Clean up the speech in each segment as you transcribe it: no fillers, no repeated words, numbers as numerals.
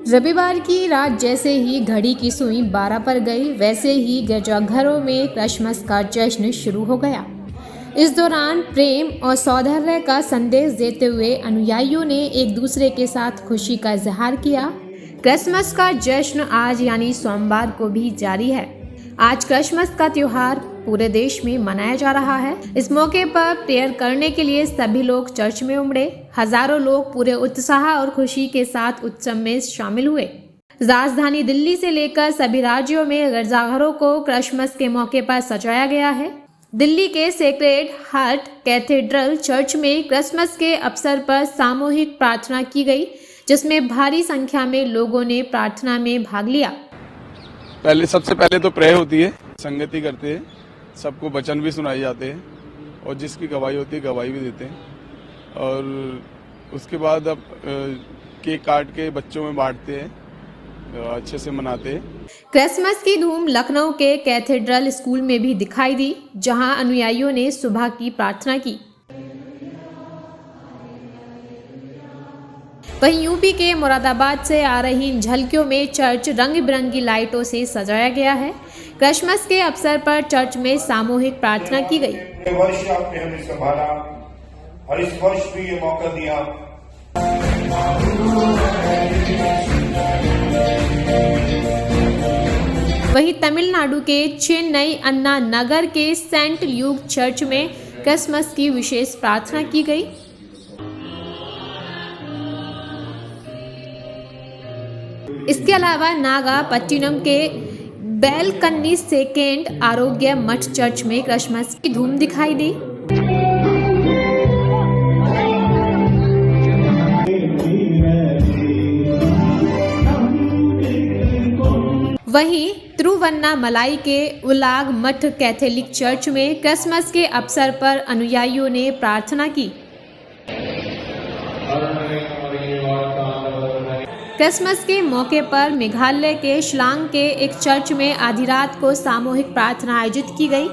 रविवार की रात जैसे ही घड़ी की सुई 12 पर गई, वैसे ही गिरजाघरों में क्रिसमस का जश्न शुरू हो गया। इस दौरान प्रेम और सौहार्द का संदेश देते हुए अनुयायियों ने एक दूसरे के साथ खुशी का इजहार किया। क्रिसमस का जश्न आज यानी सोमवार को भी जारी है। आज क्रिसमस का त्योहार पूरे देश में मनाया जा रहा है। इस मौके पर प्रेयर करने के लिए सभी लोग चर्च में उमड़े। हजारों लोग पूरे उत्साह और खुशी के साथ उत्सव में शामिल हुए। राजधानी दिल्ली से लेकर सभी राज्यों में गिरजाघरों को क्रिसमस के मौके पर सजाया गया है। दिल्ली के सेक्रेड हार्ट कैथेड्रल चर्च में क्रिसमस के अवसर पर सामूहिक प्रार्थना की गई, जिसमें भारी संख्या में लोगों ने प्रार्थना में भाग लिया। सबसे पहले तो प्रे होती है, संगति करते हैं, सबको वचन भी सुनाए जाते हैं और जिसकी गवाही होती है गवाही भी देते हैं। और उसके बाद अब केक काट के बच्चों में बांटते हैं, अच्छे से मनाते हैं। क्रिसमस की धूम लखनऊ के कैथेड्रल स्कूल में भी दिखाई दी, जहां अनुयायियों ने सुबह की प्रार्थना की। वहीं यूपी के मुरादाबाद से आ रही इन झलकियों में चर्च रंग बिरंगी लाइटों से सजाया गया है। क्रिसमस के अवसर पर चर्च में सामूहिक प्रार्थना की गई। वर्ष आपने हमें संभाला और इस वर्ष भी ये मौका दिया। वहीं तमिलनाडु के चेन्नई अन्ना नगर के सेंट ल्यूक चर्च में क्रिसमस की विशेष प्रार्थना की गई। इसके अलावा नागापट्टिनम के बेलकन्नी सेकेंड आरोग्य मठ चर्च में क्रिसमस की धूम दिखाई दी। वहीं तिरुवन्नामलाई के उलाग मठ कैथोलिक चर्च में क्रिसमस के अवसर पर अनुयायियों ने प्रार्थना की। क्रिसमस के मौके पर मेघालय के शिलांग के एक चर्च में आधी रात को सामूहिक प्रार्थना आयोजित की गई।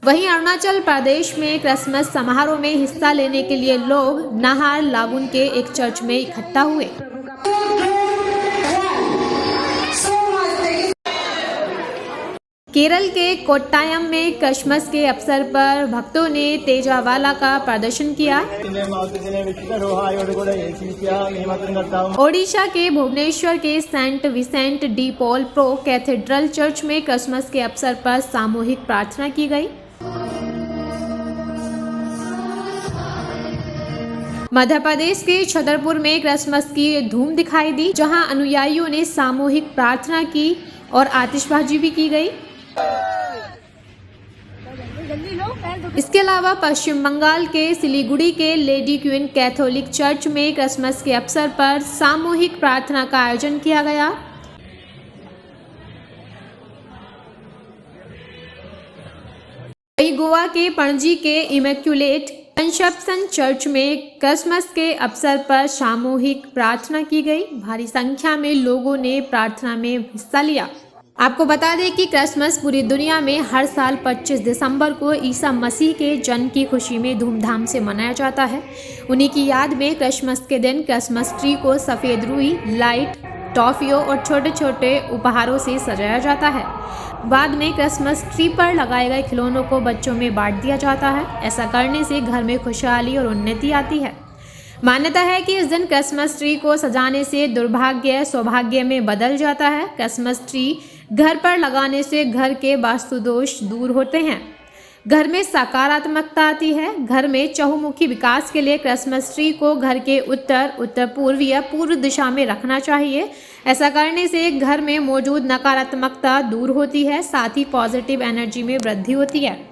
वहीं अरुणाचल प्रदेश में क्रिसमस समारोह में हिस्सा लेने के लिए लोग नाहर लागून के एक चर्च में इकट्ठा हुए। केरल के कोट्टायम में क्रिसमस के अवसर पर भक्तों ने तेजावाला का प्रदर्शन किया। ओडिशा के भुवनेश्वर के Saint Vincent de Paul pro cathedral church में क्रिसमस के अवसर पर सामूहिक प्रार्थना की गई। मध्य प्रदेश के छतरपुर में क्रिसमस की धूम दिखाई दी, जहां अनुयायियों ने सामूहिक प्रार्थना की और आतिशबाजी भी की गई। इसके अलावा पश्चिम बंगाल के सिलीगुड़ी के लेडी क्वीन कैथोलिक चर्च में क्रिसमस के अवसर पर सामूहिक प्रार्थना का आयोजन किया गया। वहीं गोवा के पणजी के इमैक्युलेट कंसेप्शन चर्च में क्रिसमस के अवसर पर सामूहिक प्रार्थना की गई। भारी संख्या में लोगों ने प्रार्थना में हिस्सा लिया। आपको बता दें कि क्रिसमस पूरी दुनिया में हर साल 25 दिसंबर को ईसा मसीह के जन्म की खुशी में धूमधाम से मनाया जाता है। उन्हीं की याद में क्रिसमस के दिन क्रिसमस ट्री को सफ़ेद रुई, लाइट, टॉफियों और छोटे छोटे उपहारों से सजाया जाता है। बाद में क्रिसमस ट्री पर लगाए गए खिलौनों को बच्चों में बांट दिया जाता है। ऐसा करने से घर में खुशहाली और उन्नति आती है। मान्यता है कि इस दिन क्रिसमस ट्री को सजाने से दुर्भाग्य सौभाग्य में बदल जाता है। क्रिसमस ट्री घर पर लगाने से घर के वास्तु दोष दूर होते हैं, घर में सकारात्मकता आती है। घर में चहुमुखी विकास के लिए क्रिसमस ट्री को घर के उत्तर, उत्तर पूर्व या पूर्व दिशा में रखना चाहिए। ऐसा करने से घर में मौजूद नकारात्मकता दूर होती है, साथ ही पॉजिटिव एनर्जी में वृद्धि होती है।